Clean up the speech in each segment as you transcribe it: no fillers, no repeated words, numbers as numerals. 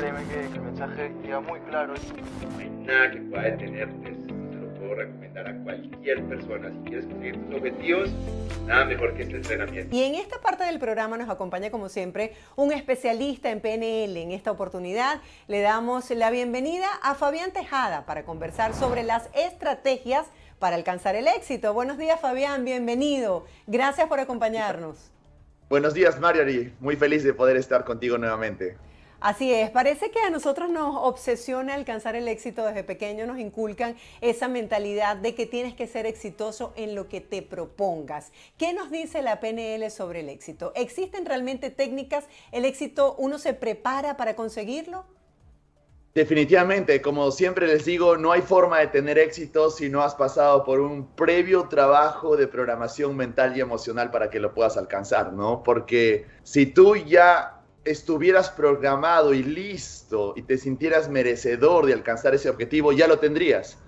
créeme que el mensaje queda muy claro. No hay nada que pueda detenerte, se lo puedo recomendar a cualquier persona. Si quieres conseguir tus objetivos, nada mejor que este entrenamiento. Y en esta parte del programa nos acompaña, como siempre, un especialista en PNL. En esta oportunidad le damos la bienvenida a Fabián Tejada para conversar sobre las estrategias para alcanzar el éxito. Buenos días, Fabián, bienvenido. Gracias por acompañarnos. Buenos días, Marjorie. Muy feliz de poder estar contigo nuevamente. Así es, parece que a nosotros nos obsesiona alcanzar el éxito. Desde pequeño nos inculcan esa mentalidad de que tienes que ser exitoso en lo que te propongas. ¿Qué nos dice la PNL sobre el éxito? ¿Existen realmente técnicas? ¿El éxito uno se prepara para conseguirlo? Definitivamente, como siempre les digo, no hay forma de tener éxito si no has pasado por un previo trabajo de programación mental y emocional para que lo puedas alcanzar, ¿no? Porque si tú ya estuvieras programado y listo y te sintieras merecedor de alcanzar ese objetivo, ya lo tendrías.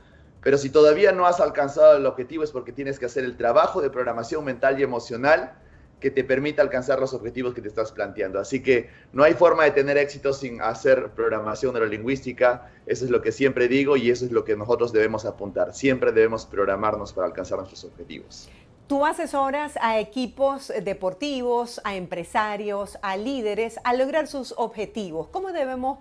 Pero si todavía no has alcanzado el objetivo es porque tienes que hacer el trabajo de programación mental y emocional que te permita alcanzar los objetivos que te estás planteando. Así que no hay forma de tener éxito sin hacer programación neurolingüística. Eso es lo que siempre digo y eso es lo que nosotros debemos apuntar. Siempre debemos programarnos para alcanzar nuestros objetivos. Tú asesoras a equipos deportivos, a empresarios, a líderes a lograr sus objetivos. ¿Cómo debemos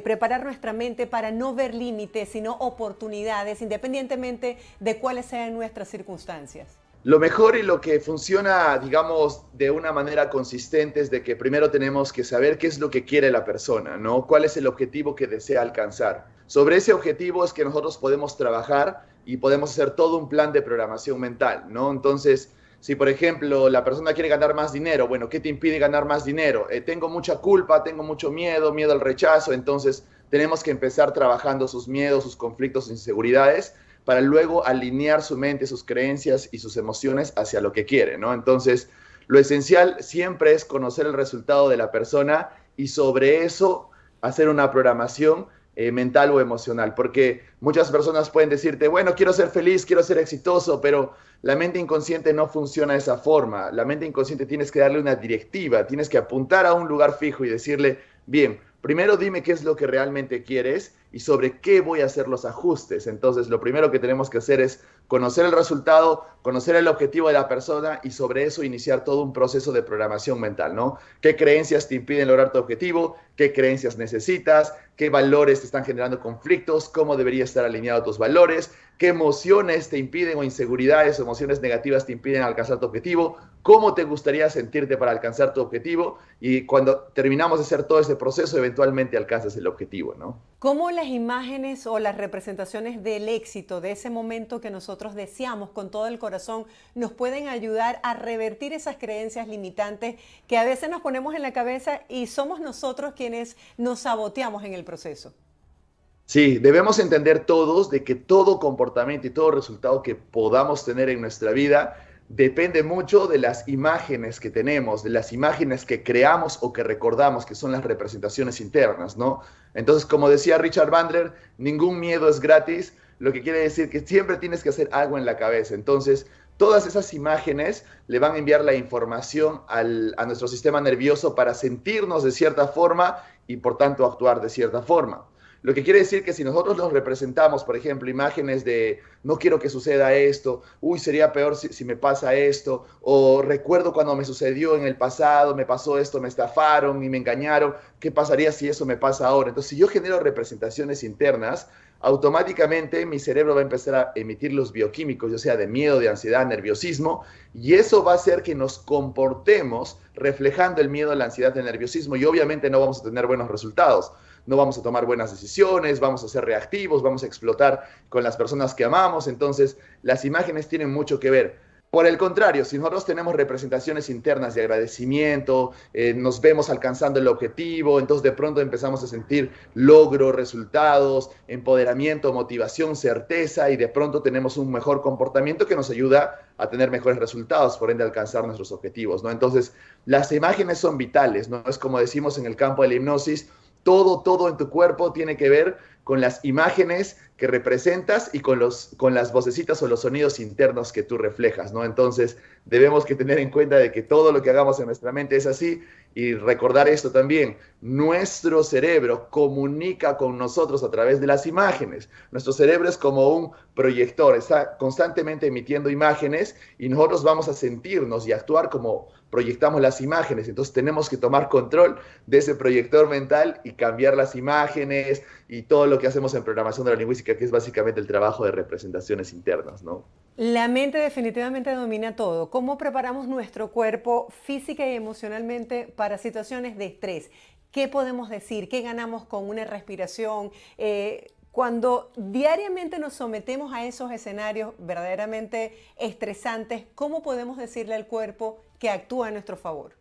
preparar nuestra mente para no ver límites, sino oportunidades, independientemente de cuáles sean nuestras circunstancias? Lo mejor y lo que funciona, digamos, de una manera consistente es de que primero tenemos que saber qué es lo que quiere la persona, ¿no? ¿Cuál es el objetivo que desea alcanzar? Sobre ese objetivo es que nosotros podemos trabajar y podemos hacer todo un plan de programación mental, ¿no? Entonces, si por ejemplo la persona quiere ganar más dinero, bueno, ¿qué te impide ganar más dinero? Tengo mucha culpa, tengo mucho miedo, miedo al rechazo, entonces tenemos que empezar trabajando sus miedos, sus conflictos, sus inseguridades, para luego alinear su mente, sus creencias y sus emociones hacia lo que quiere, ¿no? Entonces, lo esencial siempre es conocer el resultado de la persona y sobre eso hacer una programación mental o emocional, porque muchas personas pueden decirte, bueno, quiero ser feliz, quiero ser exitoso, pero la mente inconsciente no funciona de esa forma. La mente inconsciente tienes que darle una directiva, tienes que apuntar a un lugar fijo y decirle, bien, primero dime qué es lo que realmente quieres y sobre qué voy a hacer los ajustes. Entonces, lo primero que tenemos que hacer es conocer el resultado, conocer el objetivo de la persona y sobre eso iniciar todo un proceso de programación mental, ¿no? ¿Qué creencias te impiden lograr tu objetivo? ¿Qué creencias necesitas? ¿Qué valores te están generando conflictos? ¿Cómo debería estar alineado tus valores? ¿Qué emociones te impiden o inseguridades o emociones negativas te impiden alcanzar tu objetivo? ¿Cómo te gustaría sentirte para alcanzar tu objetivo? Y cuando terminamos de hacer todo ese proceso, eventualmente alcanzas el objetivo, ¿no? ¿Cómo las imágenes o las representaciones del éxito, de ese momento que nosotros deseamos con todo el corazón, nos pueden ayudar a revertir esas creencias limitantes que a veces nos ponemos en la cabeza y somos nosotros quienes nos saboteamos en el proceso? Sí, debemos entender todos de que todo comportamiento y todo resultado que podamos tener en nuestra vida depende mucho de las imágenes que tenemos, de las imágenes que creamos o que recordamos, que son las representaciones internas, ¿no? Entonces, como decía Richard Bandler, ningún miedo es gratis, lo que quiere decir que siempre tienes que hacer algo en la cabeza. Entonces, todas esas imágenes le van a enviar la información a nuestro sistema nervioso para sentirnos de cierta forma y, por tanto, actuar de cierta forma. Lo que quiere decir que si nosotros nos representamos, por ejemplo, imágenes de no quiero que suceda esto, uy, sería peor si me pasa esto, o recuerdo cuando me sucedió en el pasado, me pasó esto, me estafaron y me engañaron, ¿qué pasaría si eso me pasa ahora? Entonces, si yo genero representaciones internas, automáticamente mi cerebro va a empezar a emitir los bioquímicos, ya sea de miedo, de ansiedad, nerviosismo, y eso va a hacer que nos comportemos reflejando el miedo, la ansiedad, el nerviosismo, y obviamente no vamos a tener buenos resultados. No vamos a tomar buenas decisiones, vamos a ser reactivos, vamos a explotar con las personas que amamos. Entonces, las imágenes tienen mucho que ver. Por el contrario, si nosotros tenemos representaciones internas de agradecimiento, nos vemos alcanzando el objetivo, entonces de pronto empezamos a sentir logro, resultados, empoderamiento, motivación, certeza y de pronto tenemos un mejor comportamiento que nos ayuda a tener mejores resultados, por ende alcanzar nuestros objetivos, ¿no? Entonces, las imágenes son vitales, ¿no? Es como decimos en el campo de la hipnosis, todo en tu cuerpo tiene que ver con las imágenes que representas y con las vocecitas o los sonidos internos que tú reflejas, ¿no? Entonces, debemos que tener en cuenta de que todo lo que hagamos en nuestra mente es así y recordar esto también. Nuestro cerebro comunica con nosotros a través de las imágenes. Nuestro cerebro es como un proyector, está constantemente emitiendo imágenes y nosotros vamos a sentirnos y actuar como proyectamos las imágenes. Entonces tenemos que tomar control de ese proyector mental y cambiar las imágenes y todo lo que hacemos en programación de la lingüística, que es básicamente el trabajo de representaciones internas, ¿no? La mente definitivamente domina todo. ¿Cómo preparamos nuestro cuerpo física y emocionalmente para situaciones de estrés? ¿Qué podemos decir? ¿Qué ganamos con una respiración? Cuando diariamente nos sometemos a esos escenarios verdaderamente estresantes, ¿cómo podemos decirle al cuerpo que actúa a nuestro favor?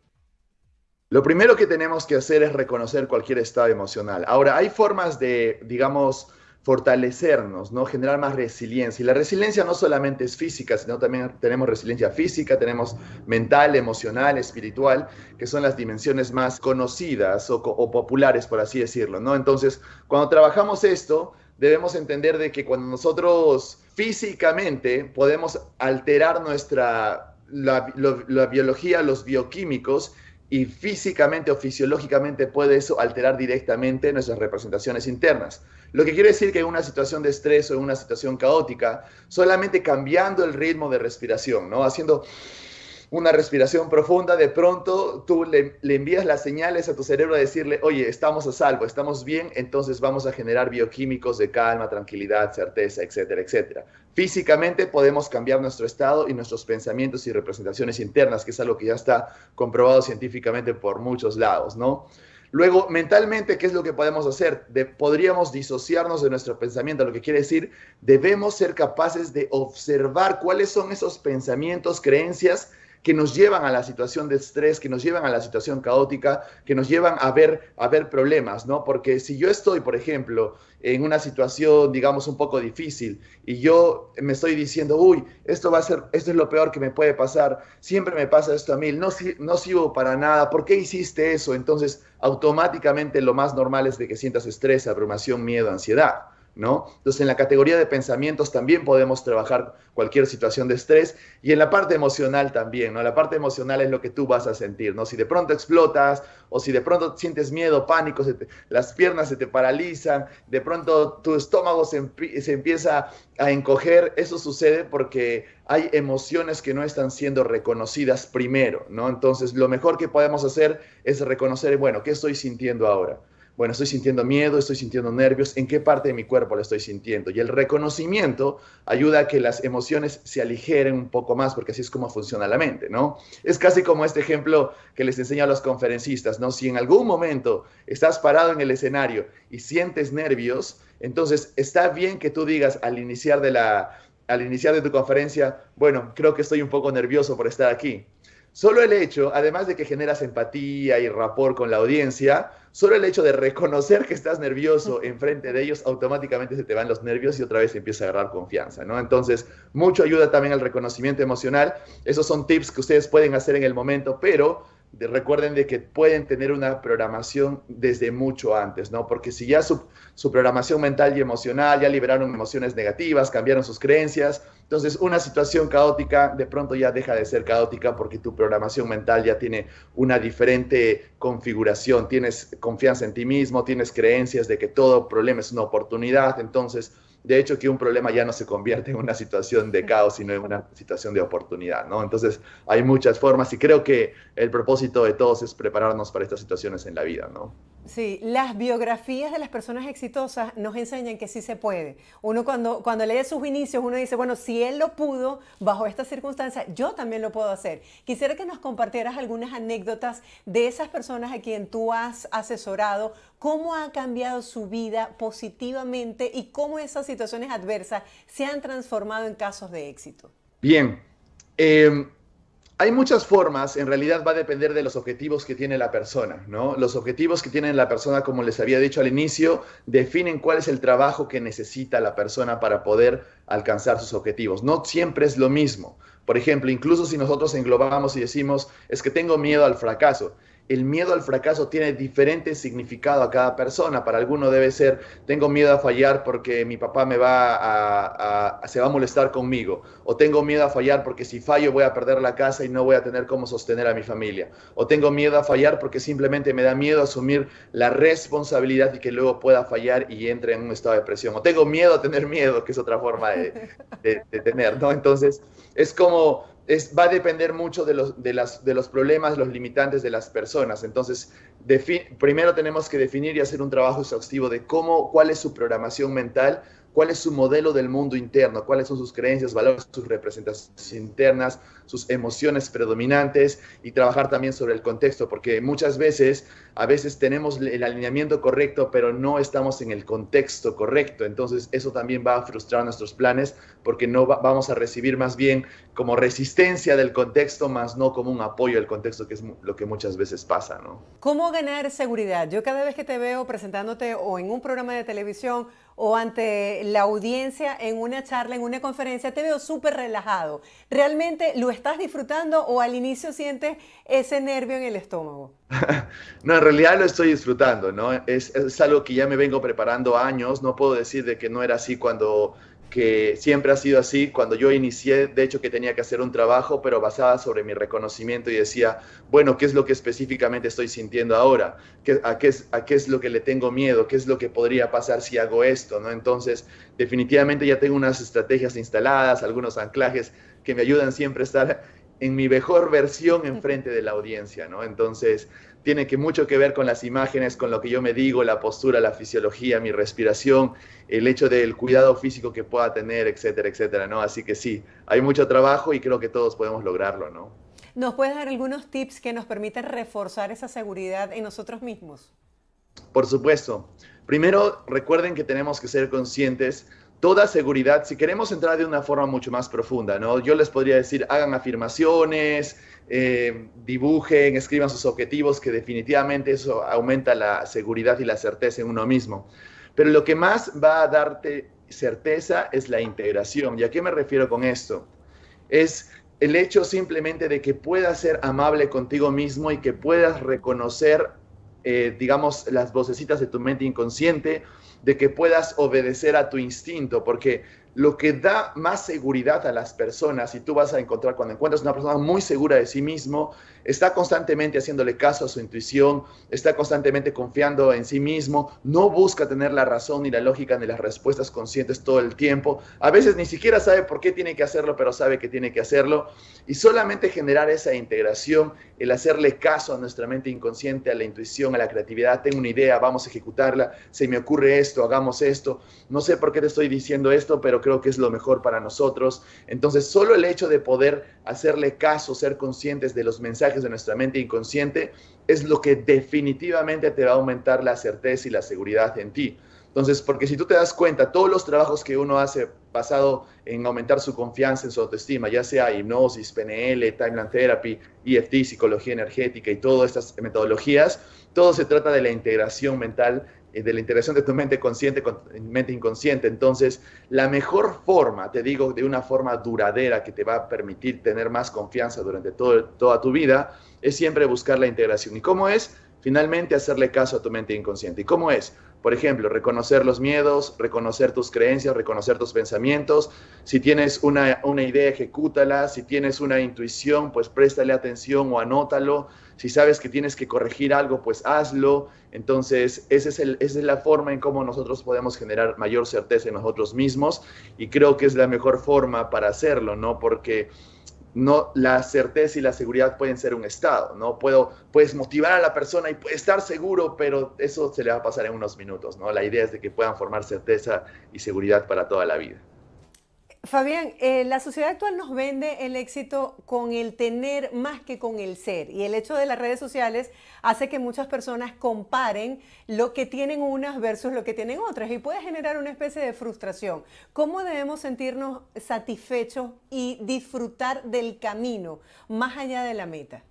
Lo primero que tenemos que hacer es reconocer cualquier estado emocional. Ahora, hay formas de, digamos, fortalecernos, ¿no? Generar más resiliencia. Y la resiliencia no solamente es física, sino también tenemos resiliencia física, tenemos mental, emocional, espiritual, que son las dimensiones más conocidas o populares, por así decirlo, ¿no? Entonces, cuando trabajamos esto, debemos entender de que cuando nosotros físicamente podemos alterar la biología, los bioquímicos, y físicamente o fisiológicamente puede eso alterar directamente nuestras representaciones internas. Lo que quiere decir que en una situación de estrés o en una situación caótica, solamente cambiando el ritmo de respiración, ¿no? Haciendo una respiración profunda, de pronto tú le envías las señales a tu cerebro a decirle, oye, estamos a salvo, estamos bien, entonces vamos a generar bioquímicos de calma, tranquilidad, certeza, etcétera, etcétera. Físicamente podemos cambiar nuestro estado y nuestros pensamientos y representaciones internas, que es algo que ya está comprobado científicamente por muchos lados, ¿no? Luego, mentalmente, ¿qué es lo que podemos hacer? Podríamos disociarnos de nuestro pensamiento, lo que quiere decir, debemos ser capaces de observar cuáles son esos pensamientos, creencias que nos llevan a la situación de estrés, que nos llevan a la situación caótica, que nos llevan a ver problemas, ¿no? Porque si yo estoy, por ejemplo, en una situación, digamos, un poco difícil y yo me estoy diciendo, uy, esto es lo peor que me puede pasar, siempre me pasa esto a mí, no sirvo para nada, ¿por qué hiciste eso? Entonces, automáticamente lo más normal es de que sientas estrés, abrumación, miedo, ansiedad, ¿no? Entonces, en la categoría de pensamientos también podemos trabajar cualquier situación de estrés y en la parte emocional también, ¿no? La parte emocional es lo que tú vas a sentir, ¿no? Si de pronto explotas o si de pronto sientes miedo, pánico, las piernas se te paralizan, de pronto tu estómago se empieza a encoger, eso sucede porque hay emociones que no están siendo reconocidas primero, ¿no? Entonces, lo mejor que podemos hacer es reconocer, bueno, ¿qué estoy sintiendo ahora? Bueno, estoy sintiendo miedo, estoy sintiendo nervios, ¿en qué parte de mi cuerpo lo estoy sintiendo? Y el reconocimiento ayuda a que las emociones se aligeren un poco más, porque así es como funciona la mente, ¿no? Es casi como este ejemplo que les enseño a los conferencistas, ¿no? Si en algún momento estás parado en el escenario y sientes nervios, entonces está bien que tú digas al iniciar de tu conferencia, bueno, creo que estoy un poco nervioso por estar aquí. Solo el hecho, además de que generas empatía y rapport con la audiencia, solo el hecho de reconocer que estás nervioso enfrente de ellos, automáticamente se te van los nervios y otra vez empieza a agarrar confianza, ¿no? Entonces, mucho ayuda también al reconocimiento emocional. Esos son tips que ustedes pueden hacer en el momento, pero recuerden de que pueden tener una programación desde mucho antes, ¿no? Porque si ya su programación mental y emocional, ya liberaron emociones negativas, cambiaron sus creencias, entonces una situación caótica de pronto ya deja de ser caótica porque tu programación mental ya tiene una diferente configuración, tienes confianza en ti mismo, tienes creencias de que todo problema es una oportunidad, entonces de hecho que un problema ya no se convierte en una situación de caos, sino en una situación de oportunidad, ¿no? Entonces hay muchas formas y creo que el propósito de todos es prepararnos para estas situaciones en la vida, ¿no? Sí, las biografías de las personas exitosas nos enseñan que sí se puede. Uno cuando lee sus inicios, uno dice, bueno, si él lo pudo bajo estas circunstancias, yo también lo puedo hacer. Quisiera que nos compartieras algunas anécdotas de esas personas a quien tú has asesorado, cómo ha cambiado su vida positivamente y cómo esas situaciones adversas se han transformado en casos de éxito. Bien, hay muchas formas, en realidad va a depender de los objetivos que tiene la persona, ¿no? Los objetivos que tiene la persona, como les había dicho al inicio, definen cuál es el trabajo que necesita la persona para poder alcanzar sus objetivos. No siempre es lo mismo. Por ejemplo, incluso si nosotros englobamos y decimos, es que tengo miedo al fracaso. el miedo al fracaso tiene diferente significado a cada persona. Para alguno debe ser, tengo miedo a fallar porque mi papá se va a molestar conmigo. O tengo miedo a fallar porque si fallo voy a perder la casa y no voy a tener cómo sostener a mi familia. O tengo miedo a fallar porque simplemente me da miedo asumir la responsabilidad y que luego pueda fallar y entre en un estado de depresión. O tengo miedo a tener miedo, que es otra forma de tener, ¿no? Entonces, es como... va a depender mucho de los problemas, los limitantes de las personas. Entonces, primero tenemos que definir y hacer un trabajo exhaustivo de cuál es su programación mental, cuál es su modelo del mundo interno, cuáles son sus creencias, valores, sus representaciones internas, sus emociones predominantes y trabajar también sobre el contexto, porque a veces tenemos el alineamiento correcto, pero no estamos en el contexto correcto. Entonces, eso también va a frustrar nuestros planes porque no vamos a recibir más bien como resistencia del contexto, más no como un apoyo del contexto, que es lo que muchas veces pasa, ¿no? ¿Cómo ganar seguridad? Yo cada vez que te veo presentándote o en un programa de televisión o ante la audiencia en una charla, en una conferencia, te veo súper relajado. ¿Realmente lo estás disfrutando o al inicio sientes ese nervio en el estómago? No, en realidad lo estoy disfrutando, ¿no? Es algo que ya me vengo preparando años. No puedo decir de que no era así que siempre ha sido así. Cuando yo inicié, de hecho que tenía que hacer un trabajo, pero basada sobre mi reconocimiento y decía, bueno, ¿qué es lo que específicamente estoy sintiendo ahora? ¿A qué es lo que le tengo miedo? ¿Qué es lo que podría pasar si hago esto? ¿No? Entonces, definitivamente ya tengo unas estrategias instaladas, algunos anclajes que me ayudan siempre a estar en mi mejor versión enfrente de la audiencia, ¿no? Entonces, tiene mucho que ver con las imágenes, con lo que yo me digo, la postura, la fisiología, mi respiración, el hecho del cuidado físico que pueda tener, etcétera, etcétera, ¿no? Así que sí, hay mucho trabajo y creo que todos podemos lograrlo, ¿no? ¿Nos puedes dar algunos tips que nos permiten reforzar esa seguridad en nosotros mismos? Por supuesto. Primero, recuerden que tenemos que ser conscientes. Toda seguridad, si queremos entrar de una forma mucho más profunda, ¿no? Yo les podría decir, hagan afirmaciones, dibujen, escriban sus objetivos, que definitivamente eso aumenta la seguridad y la certeza en uno mismo. Pero lo que más va a darte certeza es la integración. ¿Y a qué me refiero con esto? Es el hecho simplemente de que puedas ser amable contigo mismo y que puedas reconocer, digamos, las vocecitas de tu mente inconsciente, de que puedas obedecer a tu instinto, porque lo que da más seguridad a las personas, y tú vas a encontrar cuando encuentras una persona muy segura de sí mismo, está constantemente haciéndole caso a su intuición, está constantemente confiando en sí mismo, no busca tener la razón ni la lógica ni las respuestas conscientes todo el tiempo, a veces ni siquiera sabe por qué tiene que hacerlo, pero sabe que tiene que hacerlo, y solamente generar esa integración, el hacerle caso a nuestra mente inconsciente, a la intuición, a la creatividad, tengo una idea, vamos a ejecutarla, se me ocurre esto, hagamos esto, no sé por qué te estoy diciendo esto, pero creo que es lo mejor para nosotros. Entonces, solo el hecho de poder hacerle caso, ser conscientes de los mensajes de nuestra mente inconsciente, es lo que definitivamente te va a aumentar la certeza y la seguridad en ti. Entonces, porque si tú te das cuenta, todos los trabajos que uno hace basado en aumentar su confianza en su autoestima, ya sea hipnosis, PNL, Timeline Therapy, EFT, psicología energética y todas estas metodologías, todo se trata de la integración mental, de la integración de tu mente consciente con mente inconsciente. Entonces, la mejor forma, te digo, de una forma duradera que te va a permitir tener más confianza durante toda tu vida, es siempre buscar la integración. ¿Y cómo es? Finalmente, hacerle caso a tu mente inconsciente. ¿Y cómo es? Por ejemplo, reconocer los miedos, reconocer tus creencias, reconocer tus pensamientos. Si tienes una idea, ejecútala. Si tienes una intuición, pues préstale atención o anótalo. Si sabes que tienes que corregir algo, pues hazlo. Entonces, esa es la forma en cómo nosotros podemos generar mayor certeza en nosotros mismos. Y creo que es la mejor forma para hacerlo, ¿no? Porque no, la certeza y la seguridad pueden ser un estado, ¿no? Puedes motivar a la persona y puede estar seguro, pero eso se le va a pasar en unos minutos, ¿no? La idea es de que puedan formar certeza y seguridad para toda la vida. Fabián, la sociedad actual nos vende el éxito con el tener más que con el ser, y el hecho de las redes sociales hace que muchas personas comparen lo que tienen unas versus lo que tienen otras y puede generar una especie de frustración. ¿Cómo debemos sentirnos satisfechos y disfrutar del camino más allá de la meta?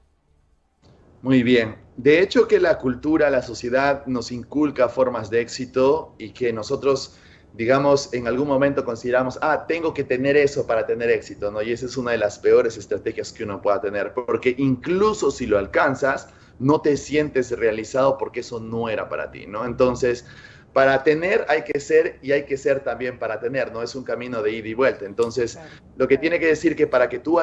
Muy bien. De hecho que la cultura, la sociedad nos inculca formas de éxito y que nosotros, digamos, en algún momento consideramos, tengo que tener eso para tener éxito, ¿no? Y esa es una de las peores estrategias que uno pueda tener, porque incluso si lo alcanzas, no te sientes realizado porque eso no era para ti, ¿no? Entonces, para tener hay que ser y hay que ser también para tener, no es un camino de ida y vuelta. Entonces, claro, lo que tiene que decir que para que tú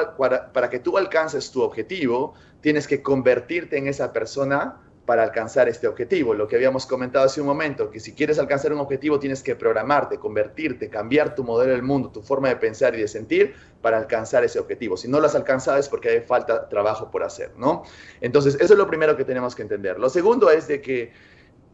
alcances tu objetivo, tienes que convertirte en esa persona para alcanzar este objetivo. Lo que habíamos comentado hace un momento, que si quieres alcanzar un objetivo, tienes que programarte, convertirte, cambiar tu modelo del mundo, tu forma de pensar y de sentir para alcanzar ese objetivo. Si no lo has alcanzado es porque hay falta trabajo por hacer, ¿no? Entonces, eso es lo primero que tenemos que entender. Lo segundo es de que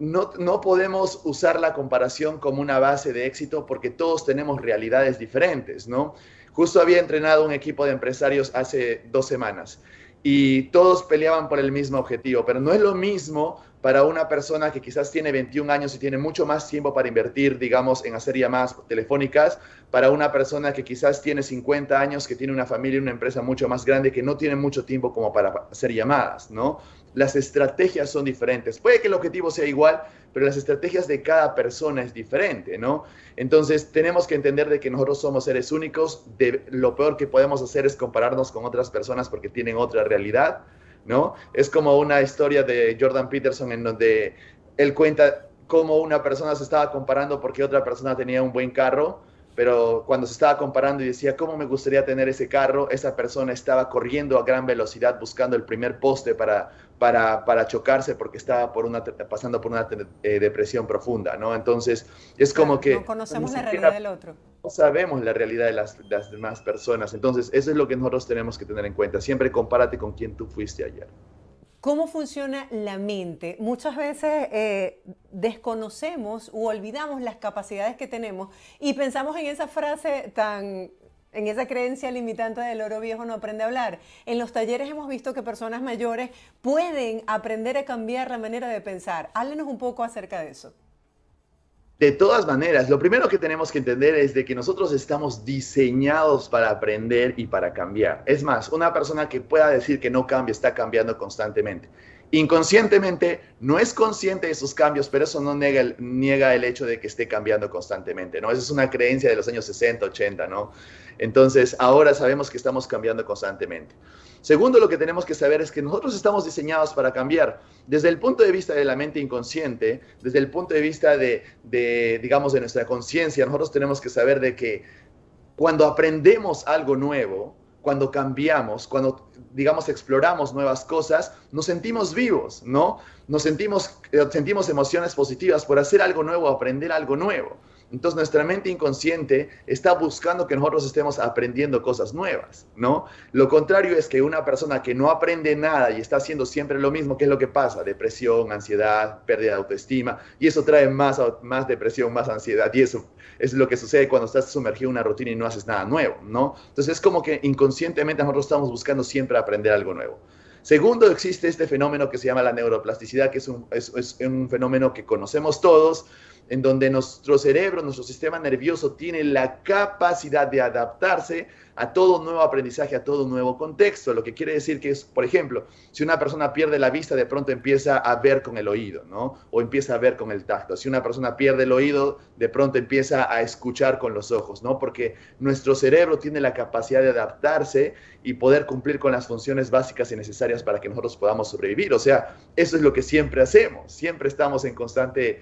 no podemos usar la comparación como una base de éxito porque todos tenemos realidades diferentes, ¿no? Justo había entrenado un equipo de empresarios hace 2 semanas y todos peleaban por el mismo objetivo, pero no es lo mismo para una persona que quizás tiene 21 años y tiene mucho más tiempo para invertir, digamos, en hacer llamadas telefónicas, para una persona que quizás tiene 50 años, que tiene una familia y una empresa mucho más grande, que no tiene mucho tiempo como para hacer llamadas, ¿no? Las estrategias son diferentes. Puede que el objetivo sea igual, pero las estrategias de cada persona es diferente, ¿no? Entonces, tenemos que entender de que nosotros somos seres únicos. Lo peor que podemos hacer es compararnos con otras personas porque tienen otra realidad, ¿no? Es como una historia de Jordan Peterson en donde él cuenta cómo una persona se estaba comparando porque otra persona tenía un buen carro, pero cuando se estaba comparando y decía, ¿cómo me gustaría tener ese carro? Esa persona estaba corriendo a gran velocidad buscando el primer poste para chocarse porque estaba pasando por una depresión profunda, ¿no? Entonces, es como que no conocemos la realidad del otro. No sabemos la realidad de las demás personas. Entonces, eso es lo que nosotros tenemos que tener en cuenta. Siempre compárate con quien tú fuiste ayer. ¿Cómo funciona la mente? Muchas veces desconocemos u olvidamos las capacidades que tenemos y pensamos en esa frase en esa creencia limitante del oro viejo no aprende a hablar. En los talleres hemos visto que personas mayores pueden aprender a cambiar la manera de pensar. Háblenos un poco acerca de eso. De todas maneras, lo primero que tenemos que entender es de que nosotros estamos diseñados para aprender y para cambiar. Es más, una persona que pueda decir que no cambia está cambiando constantemente. Inconscientemente no es consciente de esos cambios, pero eso no niega el hecho de que esté cambiando constantemente, ¿no? Esa es una creencia de los años 60, 80, ¿no? Entonces, ahora sabemos que estamos cambiando constantemente. Segundo, lo que tenemos que saber es que nosotros estamos diseñados para cambiar. Desde el punto de vista de la mente inconsciente, desde el punto de vista digamos, de nuestra conciencia, nosotros tenemos que saber de que cuando aprendemos algo nuevo, cuando cambiamos, cuando, digamos, exploramos nuevas cosas, nos sentimos vivos, ¿no? Sentimos emociones positivas por hacer algo nuevo, aprender algo nuevo. Entonces, nuestra mente inconsciente está buscando que nosotros estemos aprendiendo cosas nuevas, ¿no? Lo contrario es que una persona que no aprende nada y está haciendo siempre lo mismo, ¿qué es lo que pasa? Depresión, ansiedad, pérdida de autoestima, y eso trae más depresión, más ansiedad, y eso es lo que sucede cuando estás sumergido en una rutina y no haces nada nuevo, ¿no? Entonces, es como que inconscientemente nosotros estamos buscando siempre aprender algo nuevo. Segundo, existe este fenómeno que se llama la neuroplasticidad, que es un fenómeno que conocemos todos, en donde nuestro cerebro, nuestro sistema nervioso tiene la capacidad de adaptarse a todo nuevo aprendizaje, a todo nuevo contexto. Lo que quiere decir que es, por ejemplo, si una persona pierde la vista, de pronto empieza a ver con el oído, ¿no? O empieza a ver con el tacto. Si una persona pierde el oído, de pronto empieza a escuchar con los ojos, ¿no? Porque nuestro cerebro tiene la capacidad de adaptarse y poder cumplir con las funciones básicas y necesarias para que nosotros podamos sobrevivir. O sea, eso es lo que siempre hacemos. Siempre estamos en constante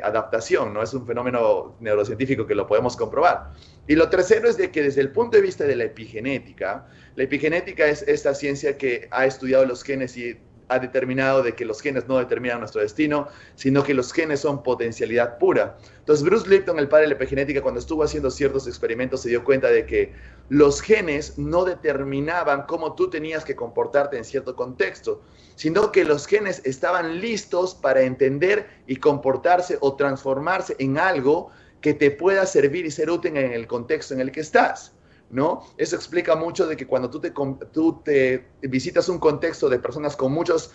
adaptación, ¿no? Es un fenómeno neurocientífico que lo podemos comprobar. Y lo tercero es de que desde el punto de vista de la epigenética es esta ciencia que ha estudiado los genes y ha determinado de que los genes no determinan nuestro destino, sino que los genes son potencialidad pura. Entonces, Bruce Lipton, el padre de la epigenética, cuando estuvo haciendo ciertos experimentos, se dio cuenta de que los genes no determinaban cómo tú tenías que comportarte en cierto contexto, sino que los genes estaban listos para entender y comportarse o transformarse en algo que te pueda servir y ser útil en el contexto en el que estás, ¿no? Eso explica mucho de que cuando tú te visitas un contexto de personas con muchas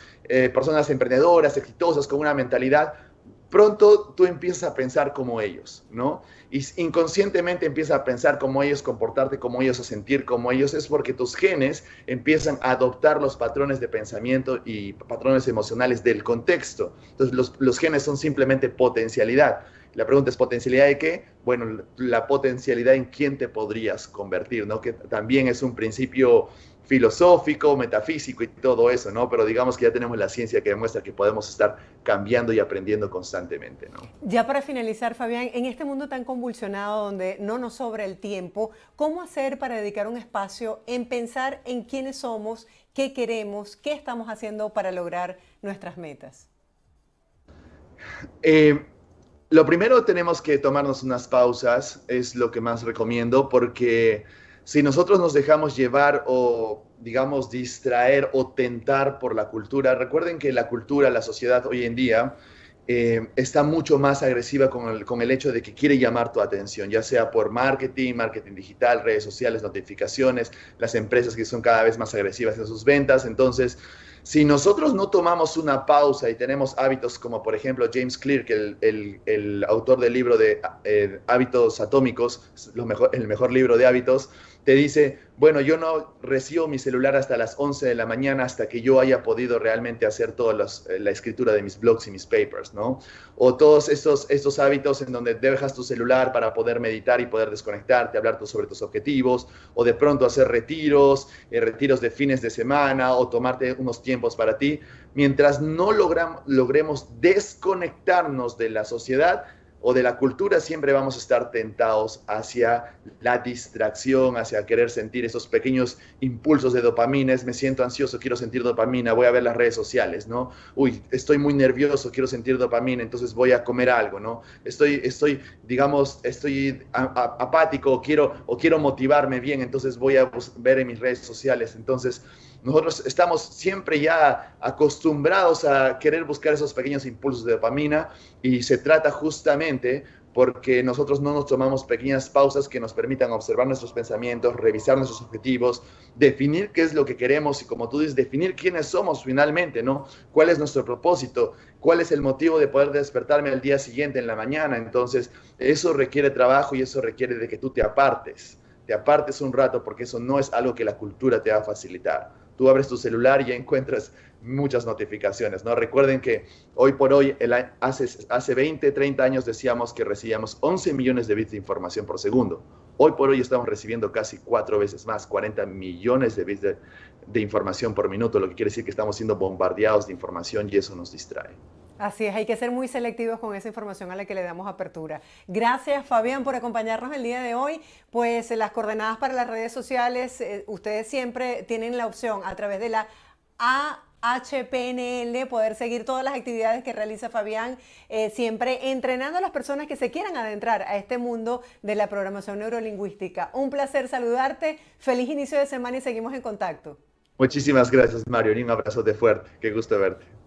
personas emprendedoras, exitosas, con una mentalidad, pronto tú empiezas a pensar como ellos, ¿no? Y inconscientemente empiezas a pensar como ellos, comportarte como ellos, a sentir como ellos, es porque tus genes empiezan a adoptar los patrones de pensamiento y patrones emocionales del contexto. Entonces, los genes son simplemente potencialidad. La pregunta es, ¿potencialidad de qué? Bueno, la potencialidad en quién te podrías convertir, ¿no? Que también es un principio filosófico, metafísico y todo eso, ¿no? Pero digamos que ya tenemos la ciencia que demuestra que podemos estar cambiando y aprendiendo constantemente, ¿no? Ya para finalizar, Fabián, en este mundo tan convulsionado donde no nos sobra el tiempo, ¿cómo hacer para dedicar un espacio en pensar en quiénes somos, qué queremos, qué estamos haciendo para lograr nuestras metas? Lo primero, tenemos que tomarnos unas pausas, es lo que más recomiendo, porque si nosotros nos dejamos llevar o, digamos, distraer o tentar por la cultura, recuerden que la cultura, la sociedad hoy en día está mucho más agresiva con el hecho de que quiere llamar tu atención, ya sea por marketing, marketing digital, redes sociales, notificaciones, las empresas que son cada vez más agresivas en sus ventas. Entonces, si nosotros no tomamos una pausa y tenemos hábitos como, por ejemplo, James Clear, que el autor del libro de Hábitos Atómicos, el mejor libro de hábitos, te dice, bueno, yo no recibo mi celular hasta las 11 de la mañana hasta que yo haya podido realmente hacer toda la escritura de mis blogs y mis papers, ¿no? O todos estos hábitos en donde dejas tu celular para poder meditar y poder desconectarte, hablar sobre tus objetivos, o de pronto hacer retiros de fines de semana, o tomarte unos tiempos para ti. Mientras no logremos desconectarnos de la sociedad o de la cultura, siempre vamos a estar tentados hacia la distracción, hacia querer sentir esos pequeños impulsos de dopamina. Me siento ansioso, quiero sentir dopamina, voy a ver las redes sociales, ¿no? Uy, estoy muy nervioso, quiero sentir dopamina, entonces voy a comer algo, ¿no? Estoy apático o quiero motivarme bien, entonces voy a ver en mis redes sociales. Entonces, nosotros estamos siempre ya acostumbrados a querer buscar esos pequeños impulsos de dopamina, y se trata justamente porque nosotros no nos tomamos pequeñas pausas que nos permitan observar nuestros pensamientos, revisar nuestros objetivos, definir qué es lo que queremos y, como tú dices, definir quiénes somos finalmente, ¿no? ¿Cuál es nuestro propósito? ¿Cuál es el motivo de poder despertarme al día siguiente en la mañana? Entonces, eso requiere trabajo y eso requiere de que tú te apartes un rato, porque eso no es algo que la cultura te va a facilitar. Tú abres tu celular y ya encuentras muchas notificaciones, ¿no? Recuerden que hoy por hoy, hace 20, 30 años decíamos que recibíamos 11 millones de bits de información por segundo. Hoy por hoy estamos recibiendo casi 4 veces más, 40 millones de bits de información por minuto, lo que quiere decir que estamos siendo bombardeados de información, y eso nos distrae. Así es, hay que ser muy selectivos con esa información a la que le damos apertura. Gracias, Fabián, por acompañarnos el día de hoy. Pues las coordenadas para las redes sociales, ustedes siempre tienen la opción a través de la AHPNL poder seguir todas las actividades que realiza Fabián, siempre entrenando a las personas que se quieran adentrar a este mundo de la programación neurolingüística. Un placer saludarte, feliz inicio de semana y seguimos en contacto. Muchísimas gracias, Mario, y un abrazote fuerte, qué gusto verte.